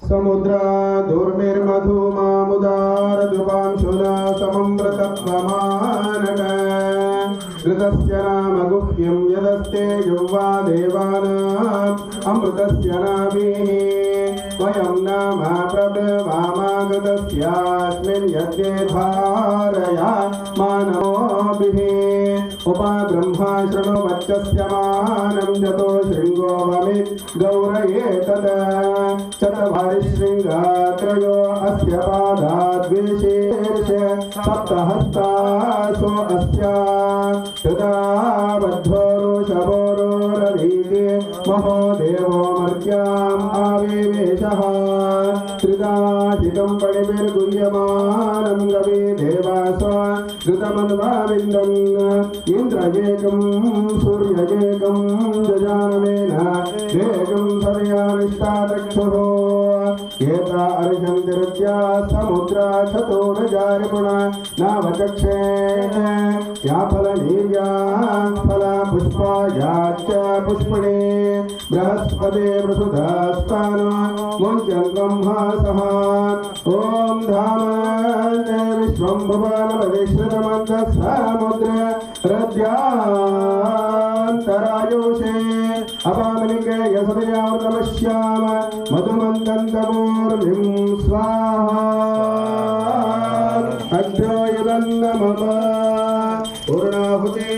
समुद्रा दुर्निर्मधुमामुदारदुपांशुना सममृतत्वमानक ऋतस्य नाम गुह्यं यदस्ते युवा देवानाम् अमृतस्य नाभिः वयं नाम प्रब्रवामागतस्यास्मिन् यज्ञे धारया मानवोभिः उपाब्रह्मा शृणु वच्चस्य मानं जतो शृङ्गो भवेत् गौरये तत् चतुर्भरिशृङ्गात्रयो अस्य पादाद्विशीर्ष सप्तहस्तासो अस्य तदा बद्धोरुषभोरोरधीति महो देवो मर्त्याम् आविवेशः त्रिदाहितं पणिभिर्गुह्यमानं गवे देवासो घृतमन्वाविन्दन् इन्द्रयेकं सूर्ययेकं जजानवेन एकं सव्यानिष्टादक्षुः एता अर्घन्तिरुच्या समुद्रा चतुर्जारिपुण नावचक्षे या फलनीर्या फला पुष्पायाश्च पुष्पिणे बृहस्पते प्रसुधास्तान मुञ्चन्त्वंहासः ॐ धाम विश्वं भुवनमधिश्रितमन्तः समुद्र हृद्यान्तरायुषे अपामलिके यसदयामृतमश्याम मधुमन्दन्तमूर्मिं स्वाहा अग्रयुदन्नमम पूर्णाहुते